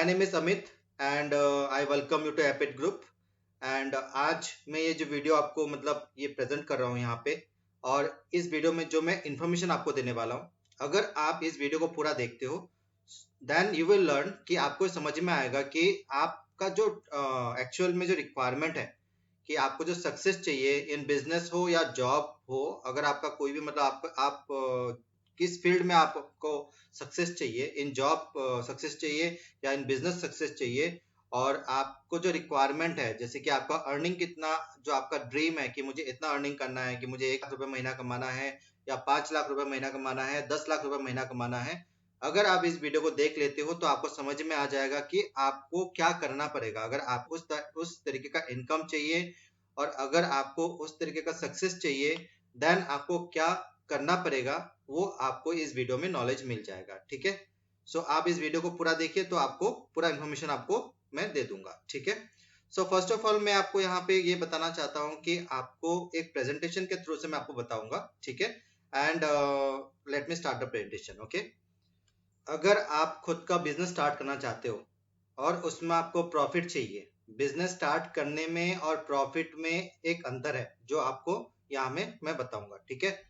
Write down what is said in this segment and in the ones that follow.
My name is Amit and I welcome you to Epid group. And आज मैं ये जो वीडियो आपको मतलब ये प्रेजेंट कर रहा हूँ यहाँ पे, और इस वीडियो में जो मैं इंफॉर्मेशन आपको देने वाला हूँ, अगर आप इस वीडियो को पूरा देखते हो देन यू विल लर्न कि आपको समझ में आएगा कि आपका जो एक्चुअल में जो रिक्वायरमेंट है कि आपको जो सक्सेस चाहिए इन बिजनेस हो या जॉब हो, अगर आपका कोई भी मतलब आप किस फील्ड में आपको सक्सेस चाहिए, इन जॉब सक्सेस चाहिए या इन बिजनेस सक्सेस चाहिए, और आपको जो रिक्वायरमेंट है जैसे कि आपका अर्निंग कितना, जो आपका ड्रीम है कि मुझे इतना अर्निंग करना है कि मुझे 1 लाख रुपए महीना कमाना है या 5 लाख रुपए महीना कमाना है, 10 लाख रुपए महीना कमाना है। अगर आप इस वीडियो को देख लेते हो तो आपको समझ में आ जाएगा कि आपको क्या करना पड़ेगा। अगर आपको उस तरीके का इनकम चाहिए और अगर आपको उस तरीके का सक्सेस चाहिए, देन आपको क्या करना पड़ेगा वो आपको इस वीडियो में नॉलेज मिल जाएगा। ठीक है, सो आप इस वीडियो को पूरा देखिए तो आपको पूरा इंफॉर्मेशन आपको मैं दे दूंगा। ठीक है, सो फर्स्ट ऑफ ऑल मैं आपको यहाँ पे ये बताना चाहता हूँ कि आपको एक प्रेजेंटेशन के थ्रू से मैं आपको बताऊंगा। ठीक है, and let me start the presentation. Okay, अगर आप खुद का बिजनेस स्टार्ट करना चाहते हो और उसमें आपको प्रॉफिट चाहिए, बिजनेस स्टार्ट करने में और प्रॉफिट में एक अंतर है जो आपको यहाँ में मैं बताऊंगा। ठीक है,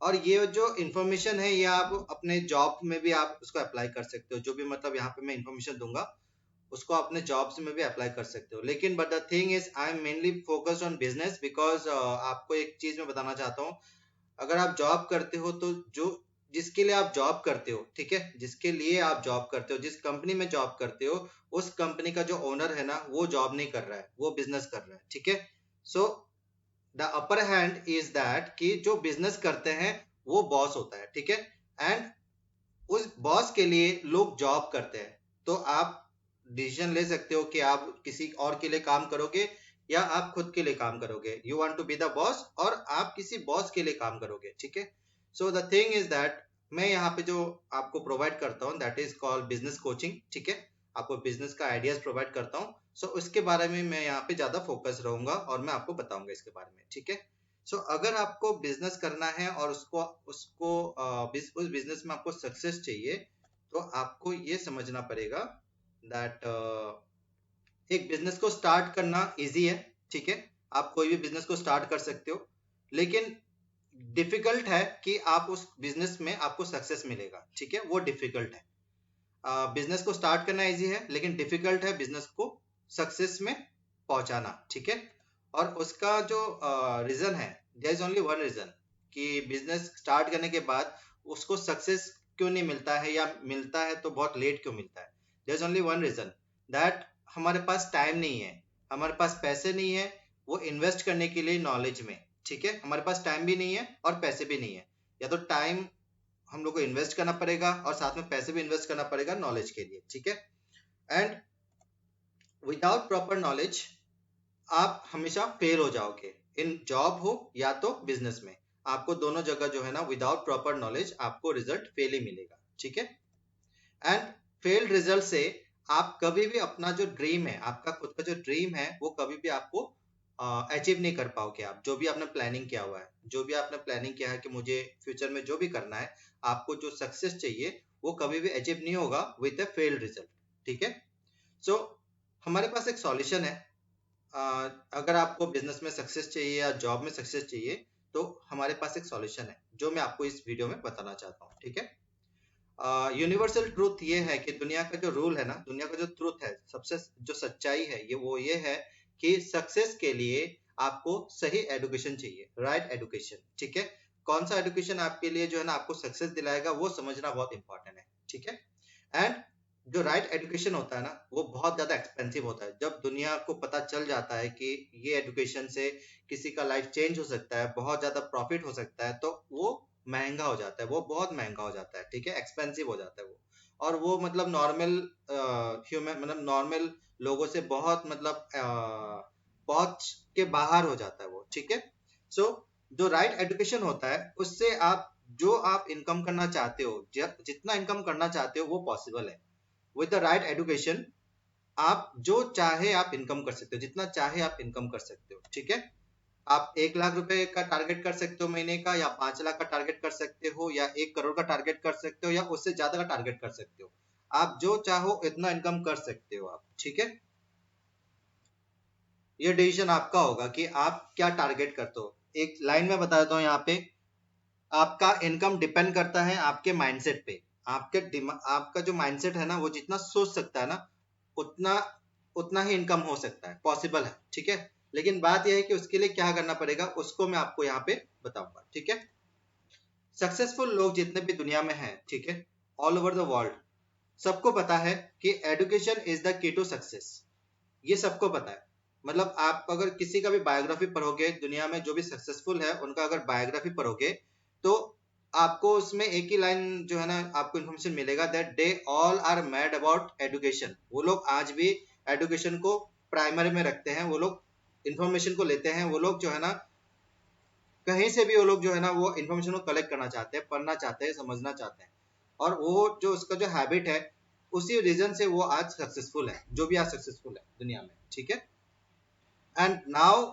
और ये जो इन्फॉर्मेशन है ये आप अपने जॉब में भी आप उसको अप्लाई कर सकते हो। जो भी मतलब यहाँ पे मैं इन्फॉर्मेशन दूंगा उसको अपने जॉब्स में भी अप्लाई कर सकते हो। लेकिन but the thing is I am mainly focused on business because आपको एक चीज मैं बताना चाहता हूँ। अगर आप जॉब करते हो तो जो जिसके लिए आप जॉब करते हो, ठीक है, जिसके लिए आप जॉब करते हो, जिस कंपनी में जॉब करते हो, उस कंपनी का जो ओनर है ना वो जॉब नहीं कर रहा है, वो बिजनेस कर रहा है। ठीक है, so the upper hand is that कि जो बिजनेस करते हैं वो बॉस होता है। ठीक है, एंड उस बॉस के लिए लोग जॉब करते हैं। तो आप डिसीजन ले सकते हो कि आप किसी और के लिए काम करोगे या आप खुद के लिए काम करोगे। You want to be the boss और आप किसी बॉस के लिए काम करोगे। ठीक है, so the thing is that मैं यहाँ पे जो आपको प्रोवाइड करता हूँ that is called business coaching. ठीक है, आपको बिजनेस का आइडियाज प्रोवाइड करता हूँ। सो उसके बारे में मैं यहाँ पे ज्यादा फोकस रहूंगा और मैं आपको बताऊंगा इसके बारे में। ठीक है, सो अगर आपको बिजनेस करना है और उसको उसको उस बिजनेस में आपको सक्सेस चाहिए तो आपको ये समझना पड़ेगा दैट एक बिजनेस को स्टार्ट करना इजी है। ठीक है, आप कोई भी बिजनेस को स्टार्ट कर सकते हो, लेकिन डिफिकल्ट है कि आप उस बिजनेस में आपको सक्सेस मिलेगा। ठीक है, वो डिफिकल्ट है। बिजनेस को स्टार्ट करना इजी है लेकिन डिफिकल्ट है बिजनेस को सक्सेस में पहुंचाना। ठीक है, और उसका जो रीजन है, there is only one reason कि बिजनेस स्टार्ट करने के बाद उसको सक्सेस क्यों नहीं मिलता है या मिलता है तो बहुत लेट क्यों मिलता है। There is only one reason that हमारे पास टाइम नहीं है, हमारे पास पैसे नहीं है वो इन्वेस्ट करने के लिए नॉलेज में। ठीक है, हमारे पास टाइम भी नहीं है और पैसे भी नहीं है। या तो टाइम हम लोग को इन्वेस्ट करना पड़ेगा और साथ में पैसे भी इन्वेस्ट करना पड़ेगा नॉलेज के लिए। ठीक है, एंड विदाउट प्रॉपर नॉलेज आप हमेशा फेल हो जाओगे, इन जॉब हो या तो बिजनेस में। आपको दोनों जगह जो है ना विदाउट प्रॉपर नॉलेज आपको रिजल्ट फेल ही मिलेगा। ठीक है, एंड फेल्ड रिजल्ट से आप कभी भी अपना जो ड्रीम है, आपका खुद का जो ड्रीम है वो कभी भी आपको अचीव नहीं कर पाओगे। आप जो भी आपने प्लानिंग किया हुआ है, जो भी आपने प्लानिंग किया है कि मुझे फ्यूचर में जो भी करना है, आपको जो सक्सेस चाहिए वो कभी भी अचीव नहीं होगा विद अ फेल्ड रिजल्ट। ठीक है, सो हमारे पास एक सॉल्यूशन है। अगर आपको बिजनेस में सक्सेस चाहिए या जॉब में सक्सेस चाहिए तो हमारे पास एक सॉल्यूशन है जो मैं आपको इस वीडियो में बताना चाहता हूँ। ठीक है, यूनिवर्सल ट्रूथ ये है कि दुनिया का जो रूल है ना, दुनिया का जो ट्रूथ है, सबसे जो सच्चाई है ये है कि सक्सेस के लिए आपको सही एडुकेशन चाहिए, राइट एडुकेशन। ठीक है, कौन सा एडुकेशन आपके लिए जो है ना आपको सक्सेस दिलाएगा वो समझना बहुत इंपॉर्टेंट है। ठीक है, एंड जो राइट एडुकेशन होता है ना वो बहुत ज्यादा एक्सपेंसिव होता है। जब दुनिया को पता चल जाता है कि ये एडुकेशन से किसी का लाइफ चेंज हो सकता है, बहुत ज्यादा प्रॉफिट हो सकता है, तो वो महंगा हो जाता है, वो बहुत महंगा हो जाता है। ठीक है, एक्सपेंसिव हो जाता है वो, और वो मतलब नॉर्मल ह्यूमन मतलब नॉर्मल लोगों से बहुत मतलब बहुत के बाहर हो जाता है वो। ठीक है, सो जो राइट एडुकेशन होता है उससे आप जो आप इनकम करना चाहते हो, जितना इनकम करना चाहते हो वो पॉसिबल है। विद द राइट एडुकेशन आप जो चाहे आप इनकम कर सकते हो, जितना चाहे आप इनकम कर सकते हो। ठीक है, आप 1 लाख रुपए का टारगेट कर सकते हो महीने का, या 5 लाख का टारगेट कर सकते हो, या 1 करोड़ का टारगेट कर सकते हो, या उससे ज्यादा का टारगेट कर सकते हो। आप जो चाहो इतना इनकम कर सकते हो आप, ठीक है। ये डिसीजन आपका होगा कि आप क्या टारगेट करते हो। एक लाइन में बता देता हूँ यहाँ पे, आपका इनकम डिपेंड करता है आपके माइंडसेट पे। आपका जो माइंडसेट है ना, वो जितना सोच सकता है ना, उतना उतना ही इनकम हो सकता है, पॉसिबल है, ठीक है। लेकिन बात यह है कि उसके लिए क्या करना पड़ेगा, उसको मैं आपको यहाँ पे बताऊंगा, ठीक है। सक्सेसफुल लोग जितने भी दुनिया में हैं, ठीक है, ऑल ओवर द वर्ल्ड, सबको पता है कि education is the key to success. ये सबको पता है। मतलब आप अगर किसी का भी बायोग्राफी पढ़ोगे, दुनिया में जो भी सक्सेसफुल है उनका अगर बायोग्राफी पढ़ोगे, तो आपको उसमें एक ही लाइन जो है ना, आपको इन्फॉर्मेशन मिलेगा that they all are mad about education. वो लोग आज भी एजुकेशन को प्राइमरी में रखते हैं, वो लोग इन्फॉर्मेशन को लेते हैं, वो लोग जो है ना, कहीं से भी वो लोग जो है ना, वो इन्फॉर्मेशन को कलेक्ट करना चाहते हैं, पढ़ना चाहते हैं, समझना चाहते हैं। और वो जो उसका जो हैबिट है, उसी रीजन से वो आज सक्सेसफुल है, जो भी आज सक्सेसफुल है दुनिया में, ठीक है। एंड नाउ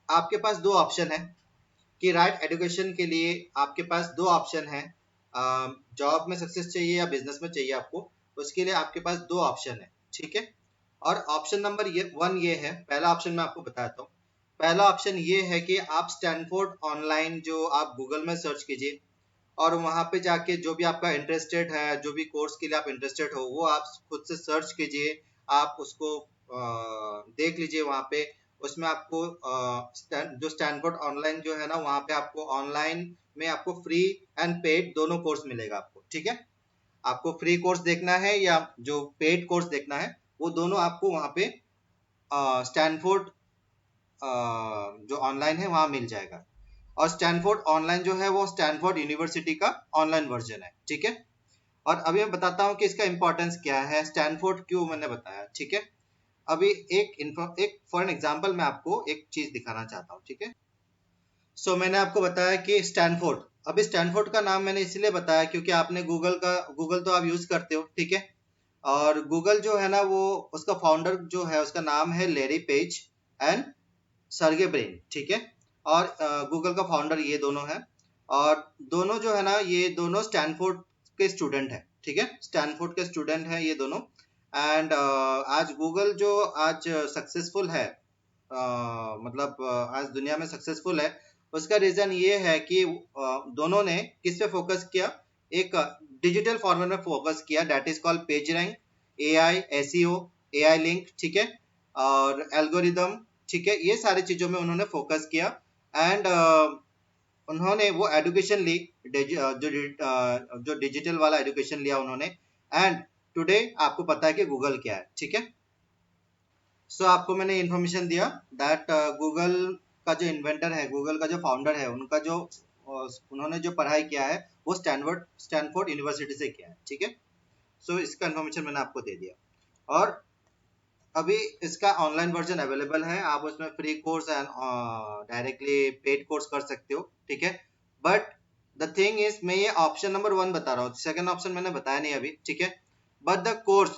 आपके पास दो ऑप्शन है कि राइट एजुकेशन के लिए आपके पास दो ऑप्शन है। जॉब में सक्सेस चाहिए या बिजनेस में चाहिए आपको, उसके लिए आपके पास दो ऑप्शन है, ठीक है। और ऑप्शन नंबर ये वन ये है, पहला ऑप्शन मैं आपको बताता हूँ। पहला ऑप्शन ये है कि आप स्टैनफोर्ड ऑनलाइन जो आप गूगल में सर्च कीजिए, और वहां पे जाके जो भी आपका इंटरेस्टेड है, जो भी कोर्स के लिए आप इंटरेस्टेड हो, वो आप खुद से सर्च कीजिए। आप उसको देख लीजिए वहां पे। उसमें आपको जो स्टैनफोर्ड ऑनलाइन जो है ना, वहां पे आपको ऑनलाइन में आपको फ्री एंड पेड दोनों कोर्स मिलेगा आपको, ठीक है। आपको फ्री कोर्स देखना है या जो पेड कोर्स देखना है, वो दोनों आपको वहां पे स्टैनफोर्ड जो ऑनलाइन है वहां मिल जाएगा। और स्टैनफोर्ड ऑनलाइन जो है वो स्टैनफोर्ड यूनिवर्सिटी का ऑनलाइन वर्जन है, ठीक है। और अभी मैं बताता हूँ कि इसका इंपॉर्टेंस क्या है, स्टैनफोर्ड क्यों मैंने बताया, ठीक है। अभी एक फॉर एन एग्जांपल मैं आपको एक चीज दिखाना चाहता हूँ, ठीक है। मैंने आपको बताया कि स्टैनफोर्ड, अभी स्टैनफोर्ड का नाम मैंने इसलिए बताया क्योंकि आपने गूगल तो आप यूज करते हो, ठीक है। और गूगल जो है ना, वो उसका फाउंडर जो है उसका नाम है Larry Page and Sergey Brin, ठीक है। और गूगल का फाउंडर ये दोनों हैं। और दोनों जो है ना, ये दोनों स्टैनफोर्ड के स्टूडेंट हैं, ठीक है। स्टैनफोर्ड के स्टूडेंट हैं ये दोनों। एंड आज गूगल जो आज सक्सेसफुल है, मतलब आज दुनिया में सक्सेसफुल है, उसका रीजन ये है कि दोनों ने किस पे फोकस किया, एक डिजिटल फॉर्मेट में फोकस किया, that is called page rank, AI, SEO, AI link, ठीक है, और एल्गोरिदम, ठीक है। ये सारी चीजों में उन्होंने फोकस किया। एंड उन्होंने वो एडुकेशन ली, जो डिजिटल वाला एडुकेशन लिया उन्होंने। एंड टुडे आपको पता है कि गूगल क्या है, ठीक है। आपको मैंने इन्फॉर्मेशन दिया दैट गूगल का जो इन्वेंटर है, गूगल का जो फाउंडर है, उनका जो उन्होंने जो पढ़ाई किया है वो स्टैनफोर्ड यूनिवर्सिटी से किया है, ठीक है। इसका इन्फॉर्मेशन मैंने आपको दे दिया। और अभी इसका ऑनलाइन वर्जन अवेलेबल है, आप उसमें free course and directly paid course कर सकते हो, ठीक है। बट द थिंग इज, मैं ये ऑप्शन नंबर वन बता रहा हूँ, सेकंड ऑप्शन मैंने बताया नहीं अभी, ठीक है। बट द कोर्स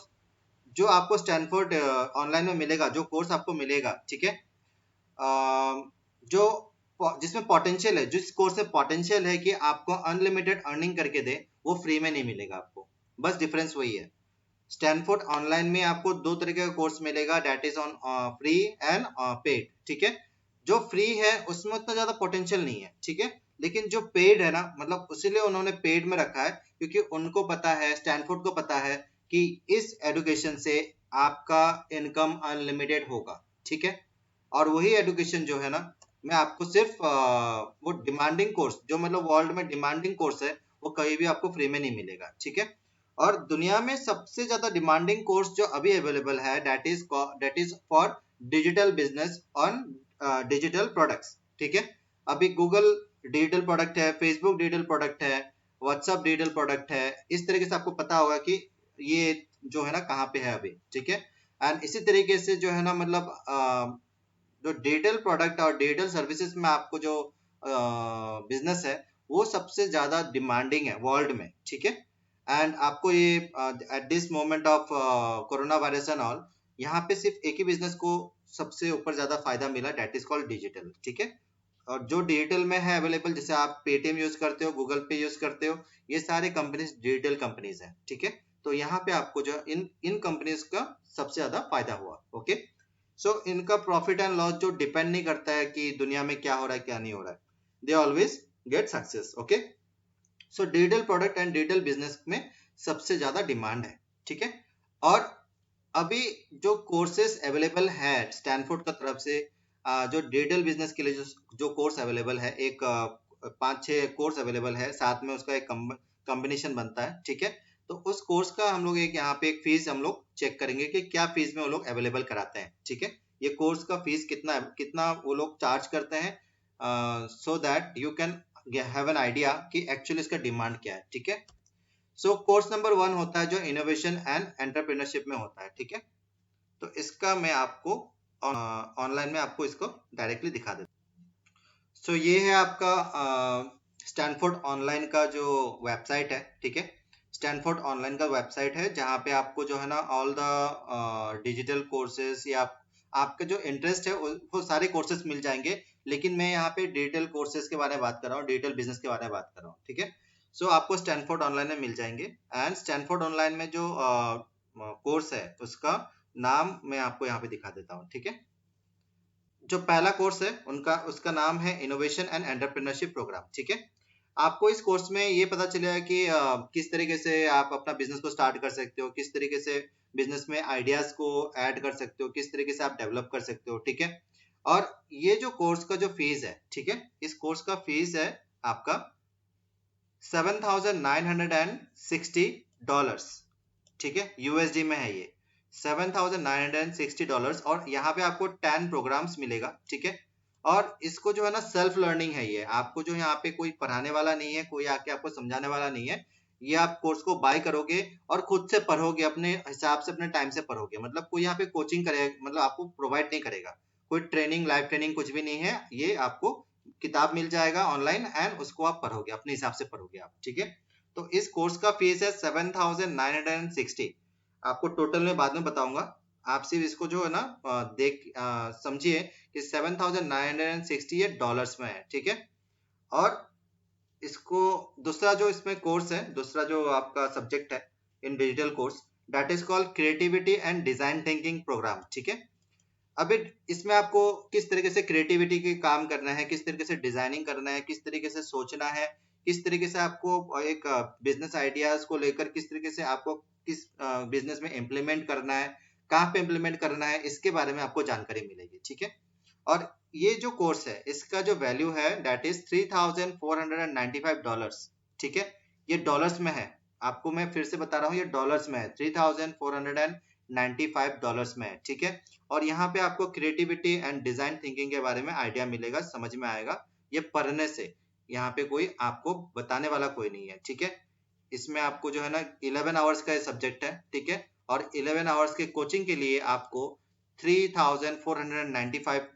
जो आपको स्टैनफोर्ड ऑनलाइन में मिलेगा, जो कोर्स आपको मिलेगा, ठीक है, जो जिसमें पोटेंशियल है, जिस कोर्स में पोटेंशियल है कि आपको अनलिमिटेड अर्निंग करके दे, वो फ्री में नहीं मिलेगा आपको। बस डिफरेंस वही है। स्टैनफोर्ड ऑनलाइन में आपको दो तरीके का कोर्स मिलेगा, that is on free and paid, ठीक है। जो फ्री है उसमें उतना ज्यादा पोटेंशियल नहीं है, ठीक है। लेकिन जो पेड है ना, मतलब उसीलिए उन्होंने पेड में रखा है, क्योंकि उनको पता है, स्टैनफोर्ड को पता है कि इस एडुकेशन से आपका इनकम अनलिमिटेड होगा, ठीक है। और वही एडुकेशन जो है ना, मैं आपको सिर्फ वो डिमांडिंग कोर्स, जो मतलब वर्ल्ड में डिमांडिंग कोर्स है, वो कहीं भी आपको फ्री में नहीं मिलेगा, ठीक है। और दुनिया में सबसे ज्यादा डिमांडिंग कोर्स जो अभी अवेलेबल है, that is for digital business on digital products, ठीक है। अभी गूगल डिजिटल प्रोडक्ट है, फेसबुक डिजिटल प्रोडक्ट है, व्हाट्सएप डिजिटल प्रोडक्ट है। इस तरीके से आपको पता होगा कि ये जो है ना कहाँ पे है अभी, ठीक है। एंड इसी तरीके से जो है ना, मतलब जो डिजिटल प्रोडक्ट और डिजिटल सर्विसेज में आपको जो बिजनेस है, वो सबसे ज्यादा डिमांडिंग है वर्ल्ड में, ठीक है। एंड आपको ये at this moment of corona virus and all, यहाँ पे सिर्फ एक ही बिजनेस को सबसे ऊपर ज्यादा फायदा मिला, दैट इज कॉल्ड डिजिटल, ठीक है। और जो डिजिटल में है अवेलेबल, जैसे आप पेटीएम यूज करते हो, गूगल पे यूज करते हो, ये सारे कंपनीज डिजिटल कंपनीज है, ठीक है। तो यहाँ पे आपको जो इन इन कंपनीज का सबसे ज्यादा फायदा हुआ। ओके, सो इनका प्रॉफिट एंड लॉस जो डिपेंड नहीं करता है कि दुनिया में क्या हो रहा है क्या नहीं हो रहा है, they always get success. Okay, so digital product and digital business में सबसे ज्यादा डिमांड है। ठीक है, और अभी जो कोर्सेस अवेलेबल है स्टैनफोर्ड का तरफ से, जो डिजिटल बिजनेस के लिए जो कोर्स अवेलेबल है, एक 5-6 कोर्स अवेलेबल है, साथ में उसका एक कॉम्बिनेशन बनता है। ठीक है, तो उस कोर्स का हम लोग एक यहाँ पे एक फीस हम लोग चेक करेंगे कि क्या फीस में वो लोग अवेलेबल कराते हैं। ठीक है, ये कोर्स का फीस कितना कितना वो लोग चार्ज करते हैं, so that you can have an idea कि एक्चुअली इसका डिमांड क्या है। ठीक है, सो कोर्स नंबर 1 होता है जो इनोवेशन एंड एंटरप्रेन्योरशिप में होता है। ठीक है, तो इसका मैं आपको ऑनलाइन में आपको इसको डायरेक्टली दिखा देता हूँ। सो ये है आपका स्टैनफोर्ड ऑनलाइन का जो वेबसाइट है। ठीक है, स्टैनफोर्ड ऑनलाइन का वेबसाइट है जहाँ पे आपको जो है ना ऑल द डिजिटल कोर्सेज या आपका जो इंटरेस्ट है वो सारे कोर्सेज मिल जाएंगे, लेकिन मैं यहाँ पे डिजिटल कोर्सेज के बारे में बात कर रहा हूँ, डिजिटल बिजनेस के बारे में बात कर रहा हूँ। ठीक है, सो आपको स्टैनफोर्ड ऑनलाइन में मिल जाएंगे, एंड स्टैनफोर्ड ऑनलाइन में जो कोर्स है उसका नाम मैं आपको यहाँ पे दिखा देता हूँ। ठीक है, जो पहला कोर्स है उनका उसका नाम है इनोवेशन एंड एंटरप्रेन्योरशिप प्रोग्राम। ठीक है, आपको इस कोर्स में ये पता चलेगा कि किस तरीके से आप अपना बिजनेस को स्टार्ट कर सकते हो, किस तरीके से बिजनेस में आइडियाज को ऐड कर सकते हो, किस तरीके से आप डेवलप कर सकते हो। ठीक है, और ये जो कोर्स का जो फीस है, ठीक है, इस कोर्स का फीस है आपका $7,960। ठीक है, यूएसडी में है ये $7,960, और यहाँ पे आपको 10 प्रोग्राम्स मिलेगा। ठीक है, और इसको जो है ना सेल्फ लर्निंग है, ये आपको जो यहाँ पे कोई पढ़ाने वाला नहीं है, कोई आके आपको समझाने वाला नहीं है, ये आप कोर्स को बाय करोगे और खुद से पढ़ोगे, अपने हिसाब से अपने टाइम से पढ़ोगे। मतलब कोई यहाँ पे कोचिंग करेगा, मतलब आपको प्रोवाइड नहीं करेगा, कोई ट्रेनिंग लाइव ट्रेनिंग कुछ भी नहीं है, ये आपको किताब मिल जाएगा ऑनलाइन एंड उसको आप पढ़ोगे, अपने हिसाब से पढ़ोगे आप। ठीक है, तो इस कोर्स का फीस है 7,960। आपको टोटल में बाद में बताऊंगा, आप सिर्फ इसको जो है ना देख समझिए कि 7,960 ये डॉलर्स में है। ठीक है, और इसको दूसरा जो इसमें कोर्स है, दूसरा जो आपका सब्जेक्ट है in digital course, that is called creativity and design thinking program. ठीक है, अभी इसमें आपको किस तरीके से क्रिएटिविटी के काम करना है, किस तरीके से डिजाइनिंग करना है, किस तरीके से सोचना है, किस तरीके से आपको एक बिजनेस आइडियाज को लेकर किस तरीके से आपको किस बिजनेस में इम्प्लीमेंट करना है, कहाँ पे इम्प्लीमेंट करना है, इसके बारे में आपको जानकारी मिलेगी। ठीक है, और ये जो कोर्स है इसका जो वैल्यू है दैट इज $3,495। ठीक है, ये डॉलर्स में है, आपको मैं फिर से बता रहा हूँ, ये डॉलर्स में है, $3,495 में है। ठीक है, और यहाँ पे आपको क्रिएटिविटी एंड डिजाइन थिंकिंग के बारे में आइडिया मिलेगा, समझ में आएगा, ये पढ़ने से, यहाँ पे कोई आपको बताने वाला कोई नहीं है। ठीक है, इसमें आपको जो है ना 11 आवर्स का सब्जेक्ट है। ठीक है, और 11 आवर्स के कोचिंग के लिए आपको 3,495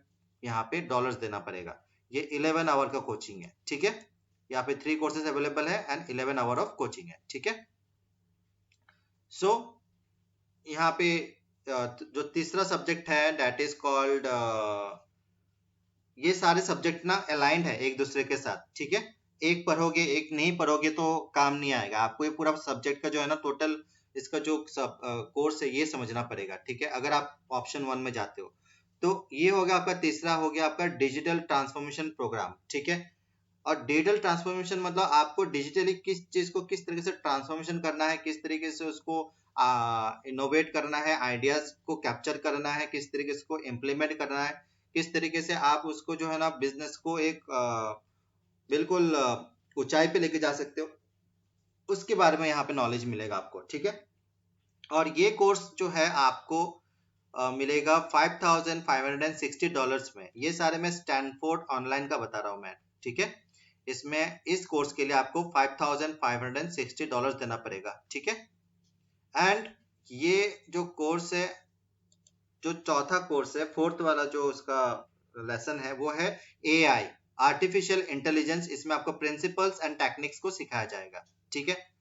यहाँ पे डॉलर्स देना पड़ेगा। ये 11 आवर का कोचिंग है। ठीक है, यहाँ पे 3 कोर्सेज अवेलेबल है एंड 11 आवर ऑफ कोचिंग है। ठीक है, सो यहाँ पे जो तीसरा सब्जेक्ट है दैट इज कॉल्ड, ये सारे सब्जेक्ट ना अलाइंड है एक दूसरे के साथ। ठीक है, एक पढ़ोगे एक नहीं पढ़ोगे तो काम नहीं आएगा, आपको ये पूरा सब्जेक्ट का जो है ना टोटल इसका जो कोर्स है ये समझना पड़ेगा। ठीक है, अगर आप ऑप्शन 1 में जाते हो तो ये हो गया आपका तीसरा, हो गया आपका डिजिटल ट्रांसफॉर्मेशन प्रोग्राम। ठीक है, और डिजिटल ट्रांसफॉर्मेशन मतलब आपको डिजिटली किस चीज को किस तरीके से ट्रांसफॉर्मेशन करना है, किस तरीके से उसको इनोवेट करना है, आइडियाज को कैप्चर करना है, किस तरीके से उसको इम्प्लीमेंट करना है, किस तरीके से आप उसको जो है ना बिजनेस को एक बिल्कुल ऊंचाई पे लेके जा सकते हो, उसके बारे में यहाँ पे नॉलेज मिलेगा आपको। ठीक है, और ये कोर्स जो है आपको मिलेगा $5,560 में। ये सारे मैं स्टैनफोर्ड ऑनलाइन का बता रहा हूँ मैं। ठीक है, इसमें इस कोर्स के लिए आपको $5,560 देना पड़ेगा। ठीक है, एंड ये जो कोर्स है, जो चौथा कोर्स है, फोर्थ वाला जो उसका लेसन है वो है एआई, आर्टिफिशियल इंटेलिजेंस। इसमें आपको प्रिंसिपल्स एंड टेक्निक्स को सिखाया जाएगा। ठीक है,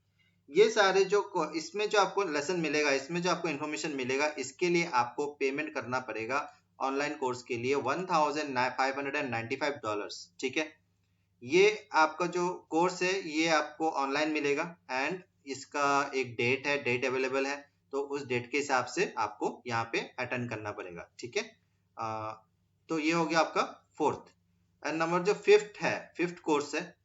ये सारे जो इसमें जो आपको लेसन मिलेगा, इसमें जो आपको इन्फॉर्मेशन मिलेगा, इसके लिए आपको पेमेंट करना पड़ेगा ऑनलाइन कोर्स के लिए $1,595। ठीक है, ये आपका जो कोर्स है ये आपको ऑनलाइन मिलेगा, एंड इसका एक डेट है, डेट अवेलेबल है, तो उस डेट के हिसाब से आपको यहाँ पे अटेंड करना पड़ेगा, ठीक है। तो ये हो गया आपका फोर्थ। एंड नंबर जो फिफ्थ है, फिफ्थ कोर्स है,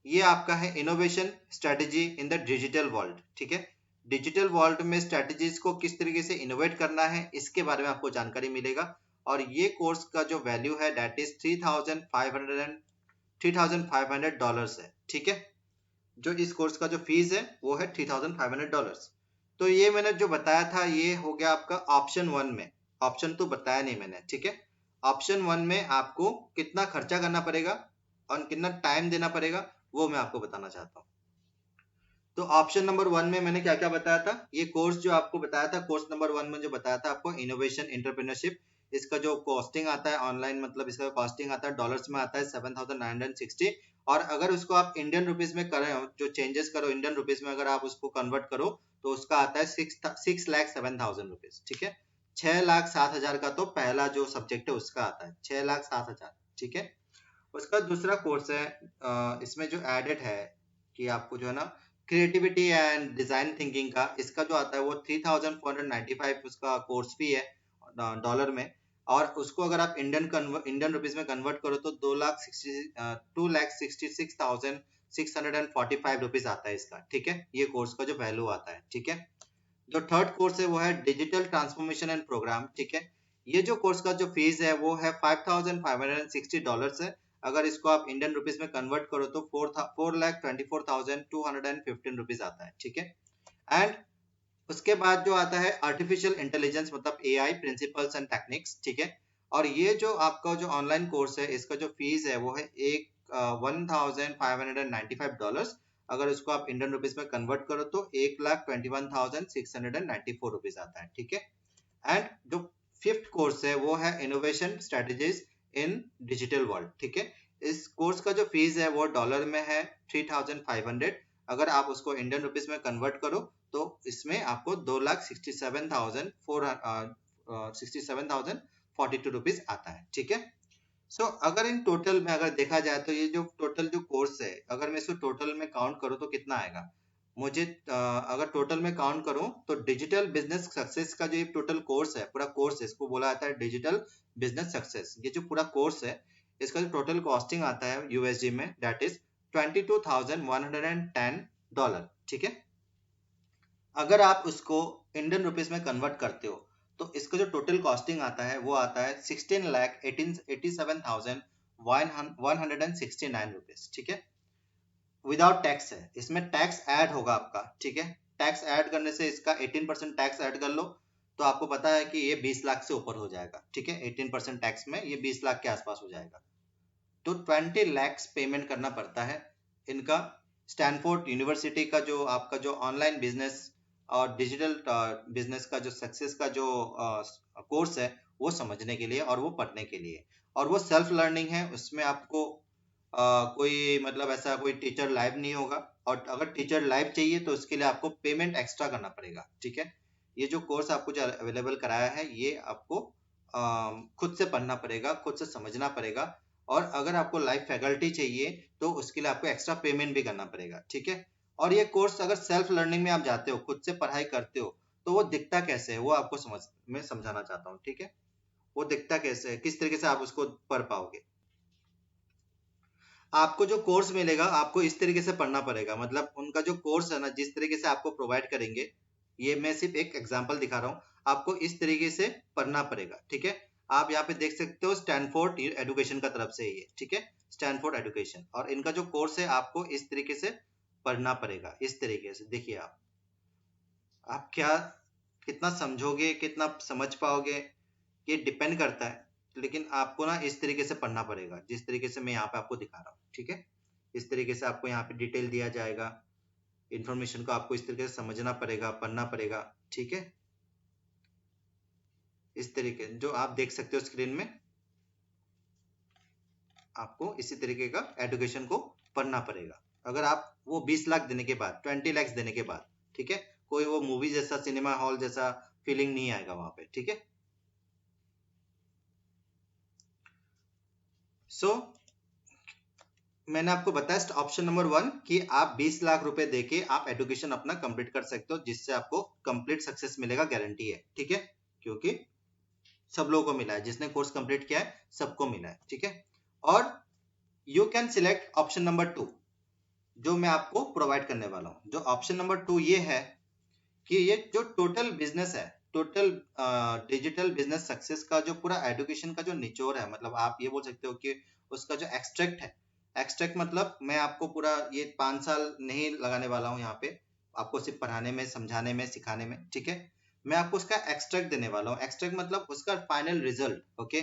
ये आपका है innovation strategy in the digital world, ठीक है। डिजिटल वर्ल्ड में स्ट्रेटेजीज को किस तरीके से इनोवेट करना है इसके बारे में आपको जानकारी मिलेगा। और ये कोर्स का जो वैल्यू है दैट इज $3,500 है, ठीक है। जो इस कोर्स का जो फीस है वो है $3,500। तो ये मैंने जो बताया था ये हो गया आपका ऑप्शन वन में। ऑप्शन टू बताया नहीं मैंने, ठीक है। ऑप्शन वन में आपको कितना खर्चा करना पड़ेगा और कितना टाइम देना पड़ेगा वो मैं आपको बताना चाहता हूँ। तो ऑप्शन नंबर वन में मैंने क्या क्या बताया था, ये कोर्स जो आपको बताया था, कोर्स नंबर वन में जो बताया था आपको इनोवेशन एंटरप्रेन्योरशिप, इसका जो कॉस्टिंग आता है ऑनलाइन, मतलब इसका कॉस्टिंग आता है डॉलर्स में आता है 7,960। और अगर उसको आप इंडियन रुपीज में करें, जो चेंजेस करो इंडियन रुपीज में, अगर आप उसको कन्वर्ट करो तो उसका आता है 6,07,000 रुपीज, ठीक है। 6,07,000 का तो पहला जो सब्जेक्ट है उसका आता है 6,07,000, ठीक है। उसका दूसरा कोर्स है, इसमें जो एडेड है कि आपको जो है ना क्रिएटिविटी एंड डिजाइन थिंकिंग का, इसका जो आता है वो 3,495 उसका कोर्स फी है डॉलर में। और उसको अगर आप इंडियन रुपीज में कन्वर्ट करो तो 2,66,645 रुपीज आता है इसका, ठीक है। ये कोर्स का जो वैल्यू आता है, ठीक है। जो थर्ड कोर्स है वो है डिजिटल ट्रांसफॉर्मेशन एंड प्रोग्राम, ठीक है। ये जो कोर्स का जो फीस है वो है $5,560 है। अगर इसको आप इंडियन रुपीज में कन्वर्ट करो तो 4,24,215 रुपीज आता है, ठीक है। एंड उसके बाद जो आता है आर्टिफिशियल इंटेलिजेंस, मतलब एआई प्रिंसिपल्स एंड टेक्निक्स, ठीक है। और ये जो आपका जो ऑनलाइन कोर्स है इसका जो फीस है वो है एक $1,595। अगर उसको आप इंडियन रुपीज में कन्वर्ट करो तो 1,21,694 रुपीज आता है, ठीक है। एंड जो फिफ्थ कोर्स है वो है इनोवेशन स्ट्रेटेजीज इन डिजिटल वर्ल्ड, ठीक है। इस कोर्स का जो फीस है वो डॉलर में है 3,500। अगर आप उसको इंडियन रुपीज में कन्वर्ट करो तो इसमें आपको 2,67,042 रुपीज आता है, ठीक है। सो अगर इन टोटल में अगर देखा जाए तो ये जो टोटल जो कोर्स है, अगर मैं इसको टोटल में काउंट करूँ तो कितना आएगा मुझे, अगर टोटल में काउंट करूं तो डिजिटल बिजनेस सक्सेस का जो ये टोटल कोर्स है, पूरा कोर्स है, इसको बोला जाता है डिजिटल बिजनेस सक्सेस। ये जो पूरा कोर्स है इसका जो टोटल कॉस्टिंग आता है यूएसडी में दैट इज $22,110, ठीक है। अगर आप उसको इंडियन रुपीज में कन्वर्ट करते हो तो इसका जो टोटल कॉस्टिंग आता है वो आता है 16,87,169 रुपीज, ठीक है। विदाउट टैक्स है, इसमें टैक्स ऐड होगा आपका, ठीक है। टैक्स ऐड करने से इसका 18% टैक्स ऐड कर लो तो आपको पता है कि ये 20 लाख से ऊपर हो जाएगा, ठीक है। 18% टैक्स में ये 20 लाख के आसपास हो जाएगा। तो 20 लैक्स पेमेंट करना पड़ता है इनका। स्टैनफोर्ड यूनिवर्सिटी का जो आपका जो ऑनलाइन बिजनेस और डिजिटल बिजनेस का जो सक्सेस का जो कोर्स है वो समझने के लिए और वो पढ़ने के लिए। और वो सेल्फ लर्निंग है, उसमें आपको कोई मतलब ऐसा कोई टीचर लाइव नहीं होगा। और अगर टीचर लाइव चाहिए तो उसके लिए आपको पेमेंट एक्स्ट्रा करना पड़ेगा, ठीक है। ये जो कोर्स आपको जो अवेलेबल कराया है ये आपको खुद से पढ़ना पड़ेगा, खुद से समझना पड़ेगा। और अगर आपको लाइव फैकल्टी चाहिए तो उसके लिए आपको एक्स्ट्रा पेमेंट भी करना पड़ेगा, ठीक है। और ये कोर्स अगर सेल्फ लर्निंग में आप जाते हो, खुद से पढ़ाई करते हो, तो वो दिखता कैसे है वो आपको मैं समझाना चाहता हूँ, ठीक है। वो दिखता कैसे है, किस तरीके से आप उसको पढ़ पाओगे। आपको जो कोर्स मिलेगा आपको इस तरीके से पढ़ना पड़ेगा, मतलब उनका जो कोर्स है ना जिस तरीके से आपको प्रोवाइड करेंगे, ये मैं सिर्फ एक एग्जांपल दिखा रहा हूँ, आपको इस तरीके से पढ़ना पड़ेगा, ठीक है। आप यहाँ पे देख सकते हो स्टैनफोर्ड एजुकेशन का तरफ से ये, ठीक है, स्टैनफोर्ड एजुकेशन। और इनका जो कोर्स है आपको इस तरीके से पढ़ना पड़ेगा, इस तरीके से देखिए आप क्या कितना समझोगे, कितना समझ पाओगे, ये डिपेंड करता है। लेकिन आपको ना इस तरीके से पढ़ना पड़ेगा जिस तरीके से मैं यहाँ पे आपको दिखा रहा हूँ, ठीक है। इस तरीके से आपको यहाँ पे डिटेल दिया जाएगा, इंफॉर्मेशन को आपको इस तरीके से समझना पड़ेगा, पढ़ना पड़ेगा, ठीक है। इस तरीके जो आप देख सकते हो स्क्रीन में, आपको इसी तरीके का एजुकेशन को पढ़ना पड़ेगा। अगर आप वो 20 लाख देने के बाद, 20 लाख देने के बाद, ठीक है, कोई वो मूवी जैसा सिनेमा हॉल जैसा फीलिंग नहीं आएगा वहां पे, ठीक है। सो मैंने आपको बताया ऑप्शन नंबर 1 कि आप 20 लाख रुपए देके आप एजुकेशन अपना कंप्लीट कर सकते हो, जिससे आपको कंप्लीट सक्सेस मिलेगा, गारंटी है, ठीक है, क्योंकि सब लोगों को मिला है, जिसने कोर्स कंप्लीट किया है सबको मिला है, ठीक है। और you can select option number 2 जो मैं आपको प्रोवाइड करने वाला हूँ। जो ऑप्शन नंबर 2 ये है कि ये जो टोटल बिजनेस है, टोटल डिजिटल बिजनेस सक्सेस का जो पूरा एजुकेशन का जो निचोड़ है, मतलब आप ये बोल सकते हो कि उसका जो एक्सट्रैक्ट है, एक्सट्रैक्ट मतलब मैं आपको पूरा ये 5 साल नहीं लगाने वाला हूँ यहाँ पे, आपको सिर्फ पढ़ाने में, समझाने में, सिखाने में, ठीक है। मैं आपको उसका एक्सट्रैक्ट देने वाला हूँ, एक्सट्रैक्ट मतलब उसका फाइनल रिजल्ट, ओके।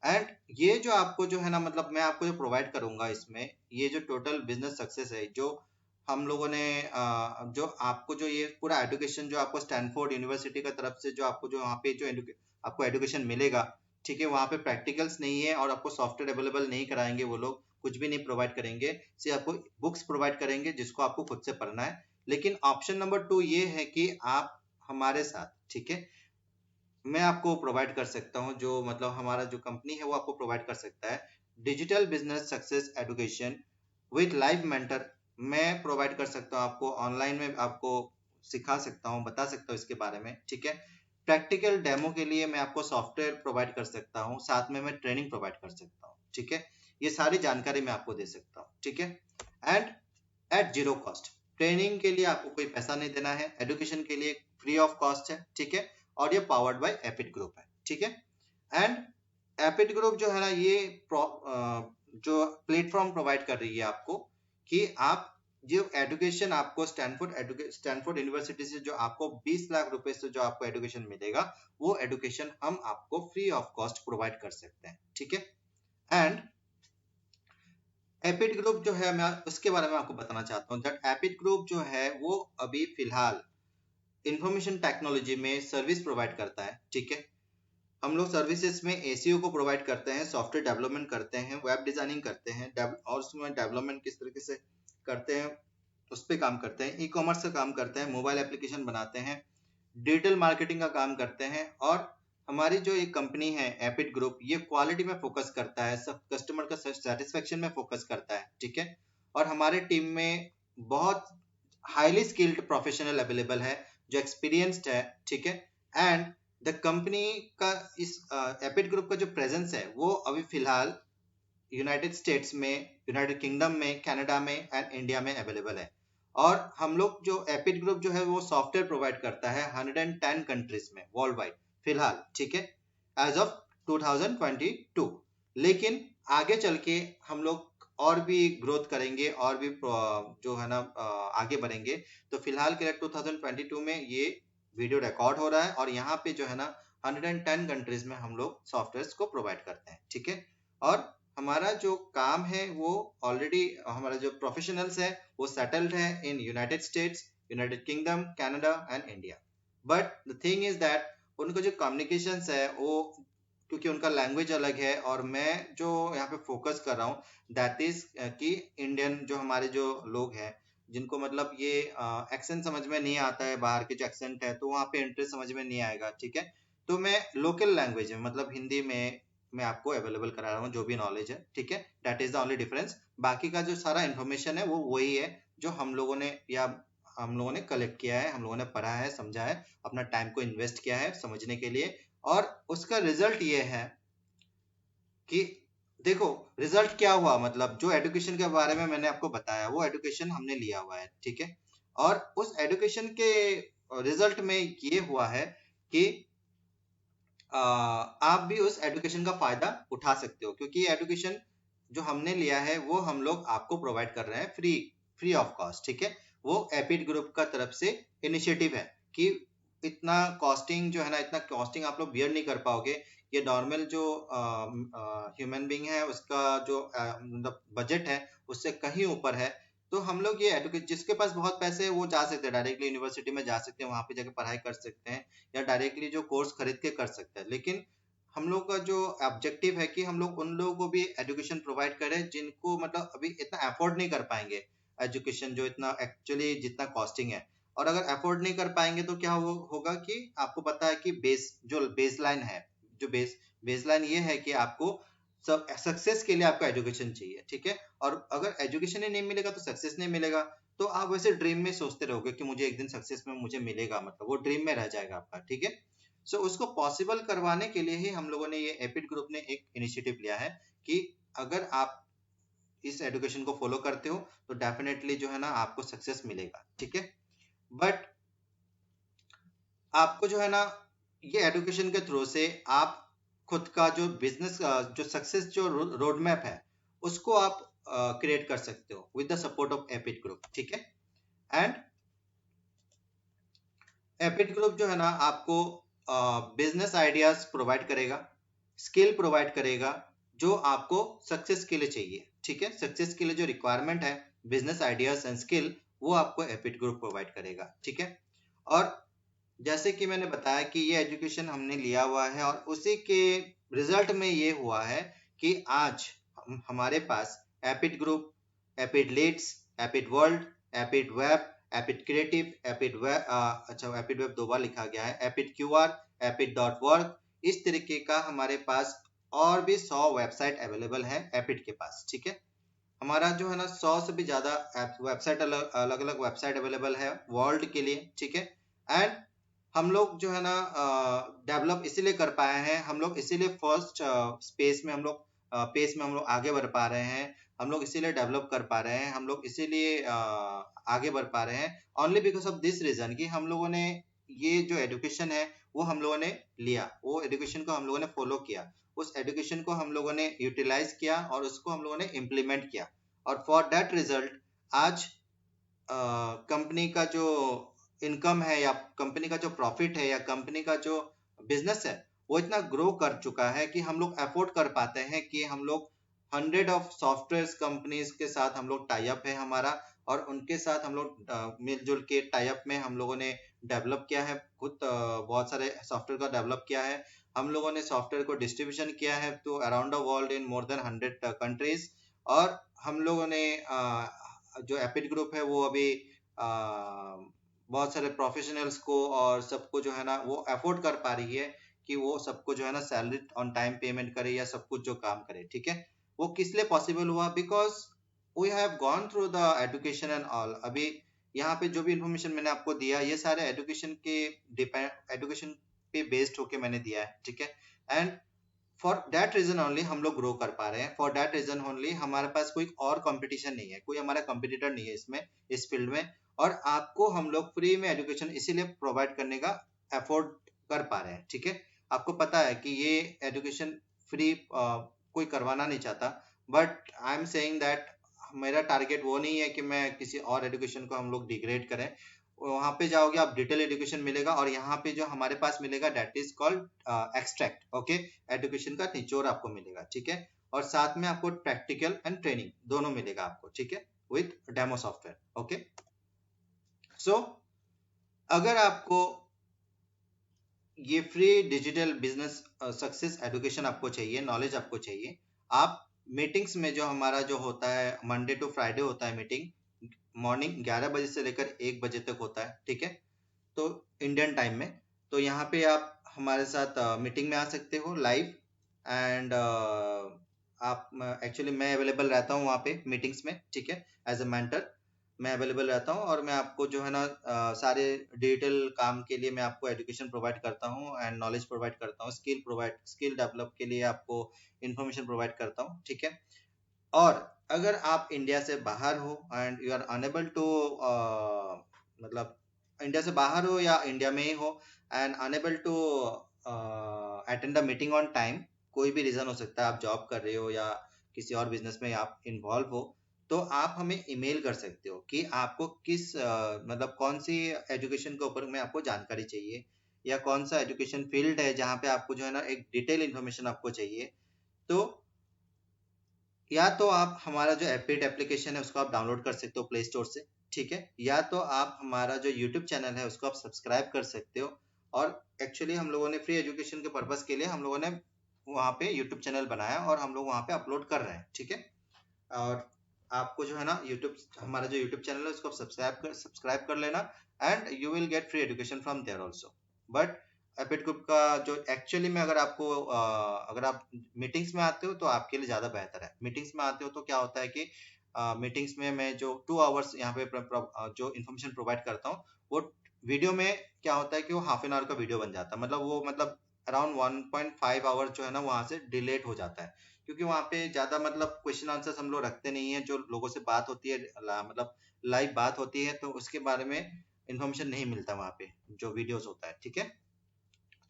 एंड ये जो आपको जो है ना, मतलब मैं आपको जो प्रोवाइड करूंगा इसमें, ये जो टोटल बिजनेस सक्सेस है, जो हम लोगों ने जो आपको जो ये पूरा एजुकेशन जो आपको स्टैनफोर्ड यूनिवर्सिटी का तरफ से जो आपको जो वहाँ पे जो आपको एजुकेशन मिलेगा, ठीक है, वहाँ पे प्रैक्टिकल्स नहीं है और आपको सॉफ्टवेयर अवेलेबल नहीं कराएंगे, वो लोग कुछ भी नहीं प्रोवाइड करेंगे, सिर्फ आपको बुक्स प्रोवाइड करेंगे जिसको आपको खुद से पढ़ना है। लेकिन ऑप्शन नंबर 2 ये है कि आप हमारे साथ, ठीक है, मैं आपको प्रोवाइड कर सकता हूँ, जो मतलब हमारा जो कंपनी है वो आपको प्रोवाइड कर सकता है digital business success education with live mentor. मैं प्रोवाइड कर सकता हूँ आपको, ऑनलाइन में आपको सिखा सकता हूँ, बता सकता हूँ इसके बारे में, ठीक है। प्रैक्टिकल डेमो के लिए मैं आपको सॉफ्टवेयर प्रोवाइड कर सकता हूँ, साथ में मैं ट्रेनिंग प्रोवाइड कर सकता हूँ, ठीक है। ये सारी जानकारी मैं आपको दे सकता हूँ, ठीक है। And at zero cost, training के लिए आपको कोई पैसा नहीं देना है, एजुकेशन के लिए फ्री ऑफ कॉस्ट है, ठीक है। और ये पावर्ड बाय एपिड ग्रुप है, ठीक है। एंड एपिड ग्रुप जो है ना, ये जो प्लेटफॉर्म प्रोवाइड कर रही है आपको कि आप जो एजुकेशन आपको स्टैनफोर्ड यूनिवर्सिटी से जो आपको 20 लाख रुपए से जो आपको एजुकेशन मिलेगा, वो एजुकेशन हम आपको फ्री ऑफ कॉस्ट प्रोवाइड कर सकते हैं, ठीक है। एंड एपिड ग्रुप जो है, मैं उसके बारे में आपको बताना चाहता हूँ दैट एपिड ग्रुप जो है वो अभी फिलहाल इंफॉर्मेशन टेक्नोलॉजी में सर्विस प्रोवाइड करता है, ठीक है। हम लोग सर्विसेज में एसीओ को प्रोवाइड करते हैं, सॉफ्टवेयर डेवलपमेंट करते हैं, वेब डिजाइनिंग करते हैं, और उसमें डेवलपमेंट किस तरीके से करते हैं उस पर काम करते हैं, ई कॉमर्स का काम करते हैं, मोबाइल एप्लीकेशन बनाते हैं, डिजिटल मार्केटिंग का काम करते हैं। और हमारी जो एक कंपनी है एपिड ग्रुप, ये क्वालिटी में फोकस करता है, सब कस्टमर का सेटिस्फेक्शन में फोकस करता है, ठीक है। और हमारे टीम में बहुत हाईली स्किल्ड प्रोफेशनल अवेलेबल है जो एक्सपीरियंस्ड है, ठीक है। एंड द कंपनी का इस एपिड ग्रुप का जो प्रेजेंस है वो अभी फिलहाल यूनाइटेड स्टेट्स में, यूनाइटेड किंगडम में, कनाडा में एंड इंडिया में अवेलेबल है। और हम लोग जो एपिड ग्रुप जो है वो सॉफ्टवेयर प्रोवाइड करता है 110 कंट्रीज में वर्ल्ड वाइड फिलहाल, ठीक है, एज ऑफ 2022। लेकिन आगे चल के हम लोग और भी ग्रोथ करेंगे और भी जो है ना आगे बढ़ेंगे। तो फिलहाल के लिए 2022 में ये वीडियो रिकॉर्ड हो रहा है और यहाँ पे जो है ना 110 कंट्रीज में हम लोग सॉफ्टवेयर को प्रोवाइड करते हैं, ठीक है। और हमारा जो काम है वो ऑलरेडी, हमारा जो प्रोफेशनल्स है वो सेटल्ड है in United states, United kingdom, Canada and India. But the thing is that उनको जो कम्युनिकेशंस है वो, क्योंकि उनका लैंग्वेज अलग है, और मैं जो यहाँ पे फोकस कर रहा हूँ दैट इज कि इंडियन जो हमारे जो लोग हैं जिनको मतलब ये एक्सेंट समझ में नहीं आता है, बाहर के जो एक्सेंट है तो वहाँ पे इंटरेस्ट समझ में नहीं आएगा, ठीक है। तो मैं लोकल लैंग्वेज में मतलब हिंदी में मैं आपको अवेलेबल करा रहा हूँ जो भी नॉलेज है, ठीक है। That is the only difference. बाकी का जो सारा इन्फॉर्मेशन है वो वही है जो हम लोगों ने कलेक्ट किया है, हम लोगों ने पढ़ा है, समझा है, अपना टाइम को इन्वेस्ट किया है समझने के लिए। और उसका रिजल्ट ये है कि देखो रिजल्ट क्या हुआ, मतलब जो एजुकेशन के बारे में मैंने आपको बताया वो एजुकेशन हमने लिया हुआ है, ठीक है। और उस एजुकेशन के रिजल्ट में ये हुआ है कि आप भी उस एजुकेशन का फायदा उठा सकते हो, क्योंकि ये एजुकेशन जो हमने लिया है वो हम लोग आपको प्रोवाइड कर रहे हैं फ्री, फ्री ऑफ कॉस्ट, ठीक है। वो एपिड ग्रुप का तरफ से इनिशिएटिव है कि इतना कॉस्टिंग जो है ना, इतना कॉस्टिंग आप लोग बियर नहीं कर पाओगे। ये नॉर्मल जो ह्यूमन बीइंग है उसका जो मतलब बजट है उससे कहीं ऊपर है। तो हम लोग ये एडुकेट, जिसके पास बहुत पैसे है वो जा सकते हैं डायरेक्टली यूनिवर्सिटी में, जा सकते हैं वहां पे जाकर पढ़ाई कर सकते हैं, या डायरेक्टली जो कोर्स खरीद के कर सकते हैं। लेकिन हम लोग का जो ऑब्जेक्टिव है कि हम लोग उन लोगों को भी एजुकेशन प्रोवाइड करें जिनको मतलब अभी इतना अफोर्ड नहीं कर पाएंगे एजुकेशन, जो इतना एक्चुअली जितना कॉस्टिंग है। और अगर अफोर्ड नहीं कर पाएंगे तो क्या होगा कि आपको पता है कि बेस जो बेस लाइन है, जो बेस लाइन ये है कि आपको सब सक्सेस के लिए आपको एजुकेशन चाहिए, ठीक है। और अगर एजुकेशन ही नहीं मिलेगा तो सक्सेस नहीं मिलेगा। तो आप वैसे ड्रीम में सोचते रहोगे कि मुझे एक दिन सक्सेस में मुझे मिलेगा, मतलब वो ड्रीम में रह जाएगा आपका, ठीक है। सो उसको पॉसिबल करवाने के लिए ही हम लोगों ने ये एपिड ग्रुप ने एक इनिशिएटिव लिया है कि अगर आप इस एजुकेशन को फॉलो करते हो तो डेफिनेटली जो है ना आपको सक्सेस मिलेगा, ठीक है। बट आपको जो है ना ये एजुकेशन के थ्रू से आप खुद का जो बिजनेस जो सक्सेस जो रोड मैप है उसको आप क्रिएट कर सकते हो with the support of aphid group, ठीक है। एंड एपिड ग्रुप जो है ना आपको बिजनेस आइडियाज प्रोवाइड करेगा, स्किल प्रोवाइड करेगा जो आपको सक्सेस के लिए चाहिए, ठीक है। सक्सेस के लिए जो रिक्वायरमेंट है बिजनेस आइडियाज एंड स्किल वो आपको एपिड ग्रुप प्रोवाइड करेगा, ठीक है। और जैसे कि मैंने बताया कि ये एजुकेशन हमने लिया हुआ है और उसी के रिजल्ट में ये हुआ है कि आज हमारे पास Epid group, Epid leads, Epid world, Epid web, Epid creative, Epid web, अच्छा एपिड वेब दो बार लिखा गया है, Epid QR, Epid dot work, इस तरीके का हमारे पास और भी 100 वेबसाइट अवेलेबल है एपिड के पास, ठीक है। हमारा जो है ना 100 से भी ज्यादा वेबसाइट अलग अलग वेबसाइट अवेलेबल है वर्ल्ड के लिए, ठीक है। एंड हम लोग जो है ना डेवलप इसीलिए कर पाए हैं, हम लोग इसीलिए फर्स्ट स्पेस में हम लोग पेस में हम लोग आगे बढ़ पा रहे हैं, हम लोग इसीलिए डेवलप कर पा रहे हैं, हम लोग इसीलिए आगे बढ़ पा रहे हैं only because of this reason कि हम लोगों ने ये जो एजुकेशन है वो हम लोगों ने लिया, वो एजुकेशन को हम लोगों ने फॉलो किया, उस एजुकेशन को हम लोगों ने यूटिलाइज किया और उसको हम लोगों ने इम्प्लीमेंट किया। और फॉर दैट रिजल्ट आज कंपनी का जो इनकम है या कंपनी का जो प्रॉफिट है या कंपनी का जो बिजनेस है वो इतना ग्रो कर चुका है कि हम लोग अफोर्ड कर पाते हैं कि हम लोग 100 ऑफ सॉफ्टवेयर कंपनीज के साथ हम लोग टाई अप है हमारा, और उनके साथ हम लोग मिलजुल के टाई अप में हम लोगों ने डेवलप किया है खुद, बहुत सारे सॉफ्टवेयर का डेवलप किया है। हम लोगों ने सॉफ्टवेयर को डिस्ट्रीब्यूशन किया है to around the world in more than 100 countries. और हम लोगों ने जो एपिड ग्रुप है वो अभी बहुत सारे प्रोफेशनल्स को और सबको जो है ना वो अफोर्ड कर पा रही है कि वो सबको जो है ना सैलरी ऑन टाइम पेमेंट करे या सब कुछ जो काम करे, ठीक है। वो किस लिए पॉसिबल हुआ, because we have gone through the education and all. अभी यहाँ पे जो भी इंफॉर्मेशन मैंने आपको दिया ये सारे एजुकेशन के डिपेंड एजुकेशन पे बेस्ड होके मैंने दिया है, ठीक है। And for that reason only हम लोग ग्रो कर पा रहे हैं, फॉर दैट रीजन ओनली हमारे पास कोई और कंपटीशन नहीं है, कोई हमारा कंपटीटर नहीं है इसमें, इस फील्ड में। और आपको हम लोग फ्री में एजुकेशन इसीलिए प्रोवाइड करने का अफोर्ड कर पा रहे हैं, ठीक है। आपको पता है कि ये एजुकेशन फ्री कोई करवाना नहीं चाहता, but I am saying that मेरा टारगेट वो नहीं है कि मैं किसी और एजुकेशन को हम लोग डिग्रेड करें। वहां पे जाओगे आप डिटेल एजुकेशन मिलेगा और यहाँ पे जो हमारे पास मिलेगा that is called extract, okay. Education का निचोड़ आपको मिलेगा, ठीक है। और साथ में आपको प्रैक्टिकल एंड ट्रेनिंग दोनों मिलेगा आपको, ठीक है, विद डेमो सॉफ्टवेयर, ओके। सो अगर आपको ये free digital business success education आपको चाहिए, नॉलेज आपको चाहिए, आप मीटिंग्स में जो हमारा जो होता है मंडे टू फ्राइडे होता है मीटिंग, मॉर्निंग 11 बजे से लेकर 1 बजे तक होता है, ठीक है। तो इंडियन टाइम में, तो यहाँ पे आप हमारे साथ मीटिंग में आ सकते हो लाइव। एंड आप एक्चुअली मैं अवेलेबल रहता हूँ वहाँ पे मीटिंग्स में, ठीक है, एज अ मेंटर मैं अवेलेबल रहता हूँ और मैं आपको जो है ना सारे डिजिटल काम के लिए मैं आपको एजुकेशन प्रोवाइड करता हूँ एंड नॉलेज प्रोवाइड करता हूँ, स्किल डेवलप के लिए आपको इन्फॉर्मेशन प्रोवाइड करता हूँ, ठीक है। और अगर आप इंडिया से बाहर हो and you are unable to मतलब इंडिया से बाहर हो या इंडिया में ही हो and unable to attend the meeting on time, कोई भी रीजन हो सकता है, आप जॉब कर रहे हो या किसी और बिजनेस में आप इन्वॉल्व हो, तो आप हमें ईमेल कर सकते हो कि आपको किस मतलब कौन सी एजुकेशन के ऊपर में आपको जानकारी चाहिए या कौन सा एजुकेशन फील्ड है जहाँ पे आपको जो है ना एक डिटेल इन्फॉर्मेशन आपको चाहिए। तो या तो आप हमारा जो एपिड एप्लीकेशन है उसको आप डाउनलोड कर सकते हो प्ले स्टोर से, ठीक है, या तो आप हमारा जो यूट्यूब चैनल है उसको आप सब्सक्राइब कर सकते हो। और एक्चुअली हम लोगों ने फ्री एजुकेशन के पर्पस के लिए हम लोगों ने वहाँ पे यूट्यूब चैनल बनाया और हम लोग वहाँ पे अपलोड कर रहे हैं, ठीक है। और आपको जो है ना यूट्यूब हमारा जो यूट्यूब चैनल है उसको सब्सक्राइब कर लेना and you will get free education from there also. But Apid group का जो एक्चुअली में अगर आपको अगर आप मीटिंग्स में आते हो तो आपके लिए ज़्यादा बेहतर है। मीटिंग्स में आते हो तो क्या होता है कि मीटिंग्स में मैं जो 2 आवर्स यहाँ पे जो इन्फॉर्मेशन प्रोवाइड करता हूँ, वो वीडियो में क्या होता है कि वो हाफ एन आवर का वीडियो बन जाता है, मतलब वो मतलब अराउंड 1.5 आवर जो है ना वहाँ से डिलेट हो जाता है, क्योंकि वहाँ पे ज़्यादा मतलब क्वेश्चन आंसर्स हम लोग रखते नहीं है। जो लोगों से बात होती है मतलब लाइव बात होती है, तो उसके बारे में इन्फॉर्मेशन नहीं मिलता वहाँ पे जो वीडियोस होता है। ठीक है,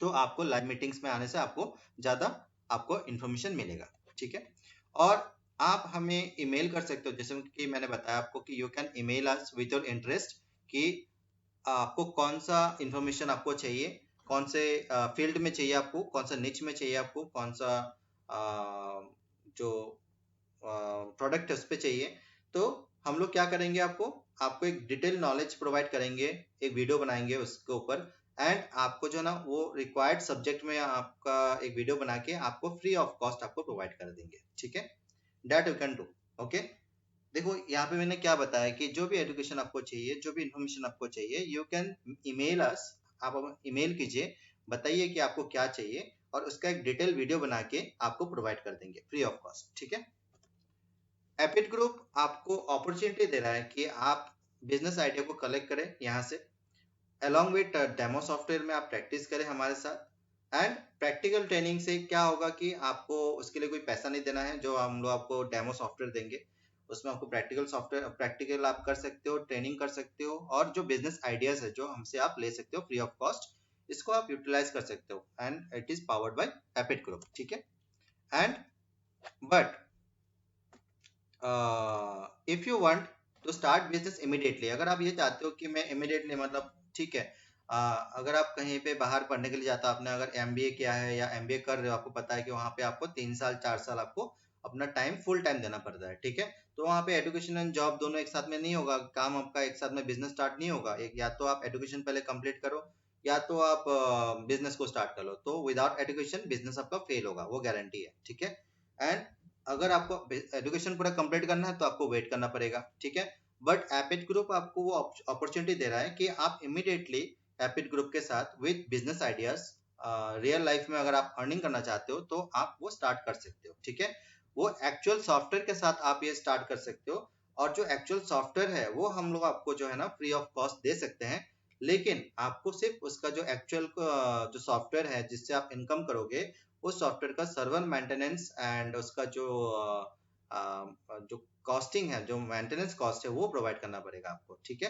तो आपको लाइव मीटिंग्स में आने से आपको ज्यादा आपको इन्फॉर्मेशन मिलेगा। ठीक है, और आप हमें ईमेल कर सकते हो, जैसे कि मैंने बताया आपको कि you can email us with your interest, कि आपको कौन सा इन्फॉर्मेशन आपको चाहिए, कौन से फील्ड में चाहिए आपको, कौन सा निच में चाहिए आपको, कौन सा जो प्रोडक्ट उस पे चाहिए। तो हम लोग क्या करेंगे, आपको आपको एक डिटेल नॉलेज प्रोवाइड करेंगे, एक वीडियो बनाएंगे उसके ऊपर, एंड आपको जो है ना वो रिक्वायर्ड सब्जेक्ट में आपका एक वीडियो बना के आपको फ्री ऑफ कॉस्ट आपको प्रोवाइड कर देंगे। ठीक है, that you can do. Okay, देखो यहाँ पे मैंने क्या बताया कि जो भी एजुकेशन आपको चाहिए, जो भी इंफॉर्मेशन आपको चाहिए, यू कैन ईमेल अस, आप ईमेल कीजिए, बताइए कि आपको क्या चाहिए, और उसका एक डिटेल वीडियो बना के आपको प्रोवाइड कर देंगे फ्री ऑफ कॉस्ट। ठीक है, एपिड ग्रुप आपको अपॉर्चुनिटी दे रहा है कि आप बिजनेस आइडिया को कलेक्ट करें यहाँ से, अलॉन्ग विथ डेमो सॉफ्टवेयर में आप प्रैक्टिस करें हमारे साथ, एंड प्रैक्टिकल ट्रेनिंग से क्या होगा कि आपको उसके लिए कोई पैसा नहीं देना है। जो हम लोग आपको डेमो सॉफ्टवेयर देंगे, उसमें आपको प्रैक्टिकल सॉफ्टवेयर प्रैक्टिकल आप कर सकते हो, ट्रेनिंग कर सकते हो, और जो बिजनेस आइडियाज है जो हमसे आप ले सकते हो फ्री ऑफ कॉस्ट, इसको आप यूटिलाइज कर सकते हो, and it is powered by Apid group. ठीक है, and but if you want to start business immediately, अगर आप ये चाहते हो कि मैं इमिडिएटली मतलब, ठीक है, अगर आप कहीं पे बाहर पढ़ने के लिए जाते हो, आपने अगर एमबीए किया है या एमबीए कर रहे हो, आपको पता है कि वहाँ पे आपको 3 साल 4 साल आपको अपना टाइम फुल टाइम देना पड़ता है। ठीक है, तो वहाँ पे एजुकेशन एंड जॉब दोनों एक साथ में नहीं होगा, काम आपका एक साथ में बिजनेस स्टार्ट नहीं होगा। एक या तो आप एजुकेशन पहले कंप्लीट करो, या तो आप बिजनेस को स्टार्ट कर लो। तो विदाउट एजुकेशन बिजनेस आपका फेल होगा, वो गारंटी है। ठीक है, एंड अगर आपको एजुकेशन पूरा कंप्लीट करना है तो आपको वेट करना पड़ेगा। ठीक है, बट एपिड ग्रुप आपको वो अपॉर्चुनिटी दे रहा है कि आप इमीडिएटली एपिड ग्रुप के साथ with business ideas real life में अगर आप अर्निंग करना चाहते हो तो आप वो स्टार्ट कर सकते हो। ठीक है, वो एक्चुअल सॉफ्टवेयर के साथ आप ये स्टार्ट कर सकते हो, और जो एक्चुअल सॉफ्टवेयर है वो हम लोग आपको जो है ना फ्री ऑफ कॉस्ट दे सकते हैं, लेकिन आपको सिर्फ उसका जो एक्चुअल जो सॉफ्टवेयर है जिससे आप इनकम करोगे, उस सॉफ्टवेयर का सर्वर मेंटेनेंस एंड उसका जो कॉस्टिंग है, जो मेंटेनेंस कॉस्ट है, वो प्रोवाइड करना पड़ेगा आपको। ठीक है,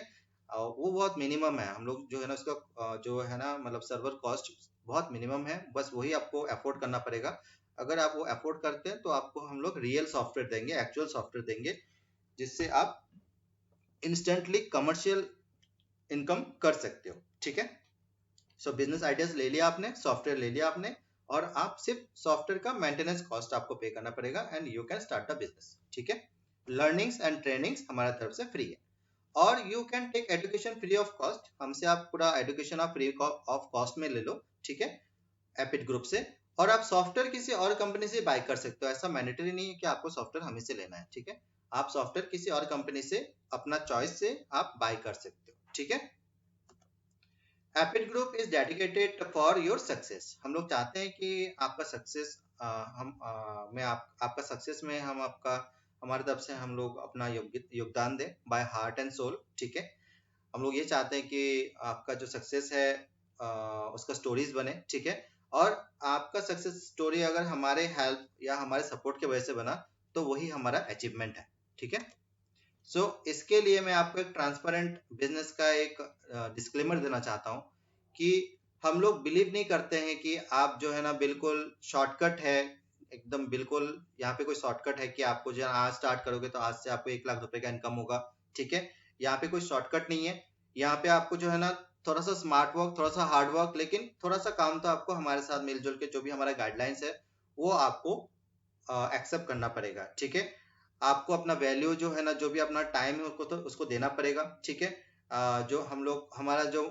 वो बहुत मिनिमम है। हम लोग जो है ना उसका जो है ना मतलब सर्वर कॉस्ट बहुत मिनिमम है, बस वही आपको अफोर्ड करना पड़ेगा। अगर आप वो अफोर्ड करते हैं तो आपको हम लोग रियल सॉफ्टवेयर देंगे, एक्चुअल सॉफ्टवेयर देंगे, जिससे आप इंस्टेंटली कमर्शियल इनकम कर सकते हो। ठीक है, सो बिजनेस आइडियाज ले लिया आपने, सॉफ्टवेयर ले लिया आपने, और आप सिर्फ सॉफ्टवेयर का मेंटेनेंस कॉस्ट आपको पे करना पड़ेगा, and you can start the business. ठीक है, लर्निंग्स एंड ट्रेनिंग्स हमारा तरफ से फ्री है, और you can take education free of cost. हमसे आप पूरा एजुकेशन आप फ्री ऑफ कॉस्ट में ले लो। ठीक है, एपिड ग्रुप से, और आप सॉफ्टवेयर किसी और कंपनी से बाय कर सकते हो। ऐसा मैंडेटरी नहीं है कि आपको सॉफ्टवेयर हमें से लेना है। ठीक है, आप सॉफ्टवेयर किसी और कंपनी से अपना चॉइस से आप बाय कर सकते हो। ठीक है, aphid group is dedicated for your success. हम लोग चाहते हैं कि आपका सक्सेस आपका सक्सेस में हम आपका हमारी तरफ से हम लोग अपना योगदान दें बाय हार्ट एंड सोल। ठीक है, हम लोग ये चाहते हैं कि आपका जो सक्सेस है उसका स्टोरीज बने। ठीक है, और आपका सक्सेस स्टोरी अगर हमारे हेल्प या हमारे सपोर्ट की वजह से बना, तो वही हमारा अचीवमेंट है। ठीक है, इसके लिए मैं आपको एक ट्रांसपेरेंट बिजनेस का एक डिस्क्लेमर देना चाहता हूँ कि हम लोग बिलीव नहीं करते हैं कि आप जो है ना बिल्कुल शॉर्टकट है, एकदम बिल्कुल यहाँ पे कोई शॉर्टकट है कि आपको जो है आज स्टार्ट करोगे तो आज से आपको 1 लाख रुपए का इनकम होगा। ठीक है, यहाँ पे कोई शॉर्टकट नहीं है। यहाँ पे आपको जो है ना थोड़ा सा स्मार्ट वर्क, थोड़ा सा हार्ड वर्क, लेकिन थोड़ा सा काम तो आपको हमारे साथ मिलजुल के जो भी हमारा गाइडलाइंस है वो आपको एक्सेप्ट करना पड़ेगा। ठीक है, आपको अपना वैल्यू जो है ना, जो भी अपना टाइम है उसको तो उसको देना पड़ेगा। ठीक है, जो हम लोग हमारा जो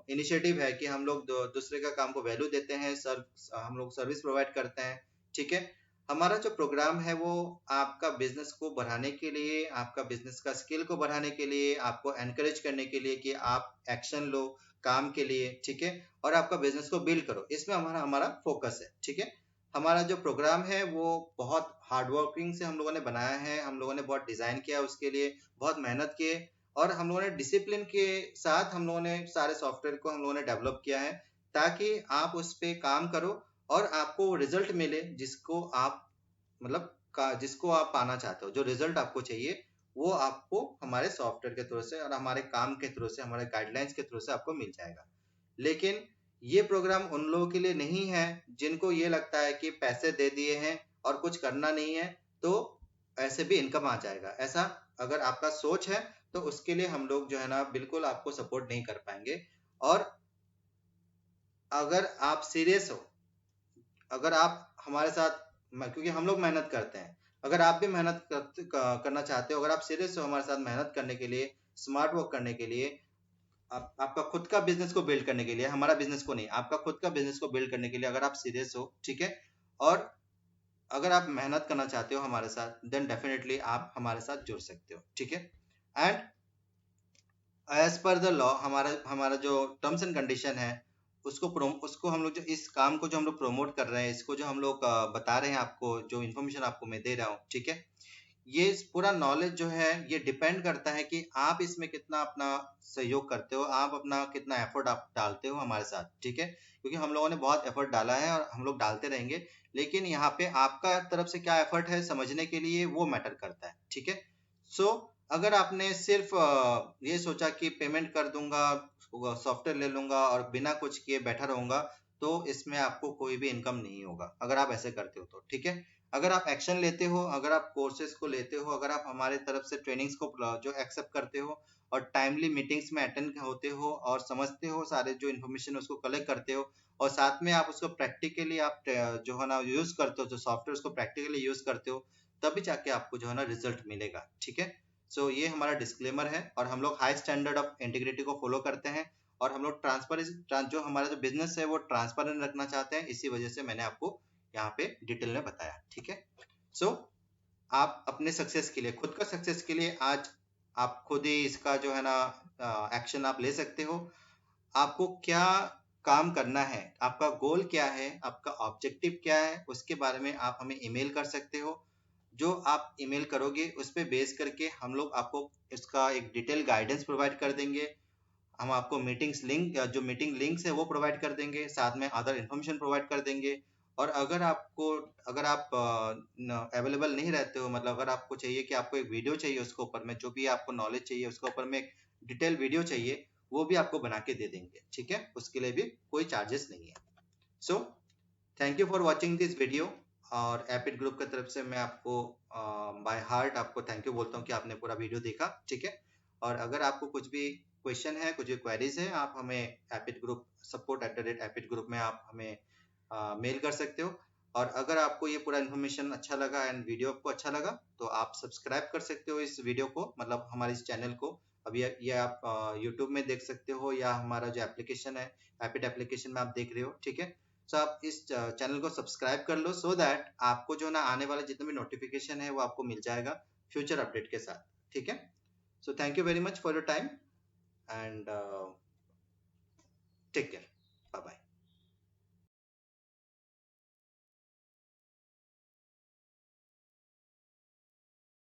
इनिशिएटिव है कि हम लोग दूसरे का काम को वैल्यू देते हैं, सर हम लोग सर्विस प्रोवाइड करते हैं। ठीक है, हमारा जो प्रोग्राम है वो आपका बिजनेस को बढ़ाने के लिए, आपका बिजनेस का स्किल को बढ़ाने के लिए, आपको एनकरेज करने के लिए कि आप एक्शन लो काम के लिए, ठीक है, और आपका बिजनेस को बिल्ड करो, इसमें हमारा हमारा फोकस है, ठीक है। हमारा जो प्रोग्राम है वो बहुत हार्ड वर्किंग से हम लोगों ने बनाया है, हम लोगों ने बहुत डिजाइन किया उसके लिए, बहुत मेहनत किए, और हम लोगों ने डिसिप्लिन के साथ हम लोगों ने सारे सॉफ्टवेयर को हम लोगों ने डेवलप किया है, ताकि आप उस पे काम करो और आपको रिजल्ट मिले जिसको आप मतलब का जिसको आप पाना चाहते हो, जो रिजल्ट आपको चाहिए वो आपको हमारे सॉफ्टवेयर के थ्रू से और हमारे काम के थ्रू से, हमारे गाइडलाइंस के थ्रू से आपको मिल जाएगा। लेकिन ये प्रोग्राम उन लोगों के लिए नहीं है जिनको ये लगता है कि पैसे दे दिए हैं और कुछ करना नहीं है तो ऐसे भी इनकम आ जाएगा। ऐसा अगर आपका सोच है तो उसके लिए हम लोग जो है ना बिल्कुल आपको सपोर्ट नहीं कर पाएंगे। और अगर आप सीरियस हो, अगर आप हमारे साथ क्योंकि हम लोग मेहनत करते हैं, अगर आप भी करना चाहते हो, अगर आप सीरियस हो हमारे साथ मेहनत करने के लिए, स्मार्ट वर्क करने के लिए, आपका खुद का बिजनेस को बिल्ड करने के लिए, हमारा बिजनेस को नहीं, आपका खुद का बिजनेस को बिल्ड करने के लिए अगर आप सीरियस हो, ठीक है, और अगर आप मेहनत करना चाहते हो हमारे साथ, देन डेफिनेटली आप हमारे साथ जुड़ सकते हो, ठीक है। And as per the law हमारा हमारा जो टर्म्स एंड कंडीशन है उसको हम लोग जो इस काम को जो हम लोग प्रमोट कर रहे हैं, इसको जो हम लोग बता रहे हैं आपको, जो इन्फॉर्मेशन आपको मैं दे रहा हूँ, ठीक है, ये पूरा नॉलेज जो है ये डिपेंड करता है कि आप इसमें कितना अपना सहयोग करते हो, आप अपना कितना एफर्ट आप डालते हो हमारे साथ, ठीक है, क्योंकि हम लोगों ने बहुत एफर्ट डाला है और हम लोग डालते रहेंगे, लेकिन यहाँ पे आपका तरफ से क्या एफर्ट है समझने के लिए वो मैटर करता है, ठीक है। सो अगर आपने सिर्फ ये सोचा कि पेमेंट कर दूंगा, सॉफ्टवेयर ले लूंगा और बिना कुछ किए बैठा रहूंगा, तो इसमें आपको कोई भी इनकम नहीं होगा अगर आप ऐसे करते हो तो, ठीक है। अगर आप एक्शन लेते हो, अगर आप कोर्सेज को लेते हो, अगर आप हमारे तरफ से ट्रेनिंग्स को जो एक्सेप्ट करते हो और टाइमली मीटिंग्स में अटेंड होते हो और समझते हो सारे जो इन्फॉर्मेशन उसको कलेक्ट करते हो, और साथ में आप उसको प्रैक्टिकली आप जो है ना यूज करते हो, जो सॉफ्टवेयर उसको प्रैक्टिकली यूज करते हो, तभी जाके आपको जो है ना रिजल्ट मिलेगा, ठीक है। सो ये हमारा डिस्क्लेमर है और हम लोग हाई स्टैंडर्ड ऑफ इंटीग्रिटी को फॉलो करते हैं और हम लोग जो हमारा जो बिजनेस है वो ट्रांसपेरेंट रखना चाहते हैं, इसी वजह से मैंने आपको यहाँ पे डिटेल में बताया, ठीक है। सो आप अपने सक्सेस के लिए, खुद का सक्सेस के लिए आज आप खुद ही इसका जो है ना एक्शन आप ले सकते हो। आपको क्या काम करना है, आपका गोल क्या है, आपका ऑब्जेक्टिव क्या है, उसके बारे में आप हमें ईमेल कर सकते हो। जो आप ईमेल करोगे उस पे बेस करके हम लोग आपको इसका एक डिटेल गाइडेंस प्रोवाइड कर देंगे। हम आपको मीटिंग्स लिंक या जो मीटिंग लिंक्स है वो प्रोवाइड कर देंगे, साथ में अदर इन्फॉर्मेशन प्रोवाइड कर देंगे। और अगर आप अवेलेबल नहीं रहते हो, मतलब अगर आपको चाहिए कि आपको एक वीडियो चाहिए उसके ऊपर में, जो भी आपको नॉलेज चाहिए उसके ऊपर में एक डिटेल वीडियो चाहिए, वो भी आपको बना के दे देंगे, ठीक है, उसके लिए भी कोई चार्जेस नहीं है। So thank you for watching this video. और एपिड ग्रुप की तरफ से मैं आपको बाय हार्ट आपको थैंक यू बोलता हूँ कि आपने पूरा वीडियो देखा, ठीक है। और अगर आपको कुछ भी क्वेश्चन है, कुछ भी क्वेरीज है, आप हमें एपिड ग्रुप support@एपिड ग्रुप में आप हमें मेल कर सकते हो। और अगर आपको ये पूरा इन्फॉर्मेशन अच्छा लगा एंड वीडियो आपको अच्छा लगा तो आप सब्सक्राइब कर सकते हो इस वीडियो को, मतलब हमारे इस चैनल को। अब ये आप यूट्यूब में देख सकते हो या हमारा जो एप्लीकेशन है एपिड एप्लीकेशन में आप देख रहे हो, ठीक है। सो आप इस चैनल को सब्सक्राइब कर लो सो दैट आपको जो ना आने वाले जितने भी नोटिफिकेशन है वो आपको मिल जाएगा फ्यूचर अपडेट के साथ, ठीक है। So thank you very much for your time and take care, bye bye.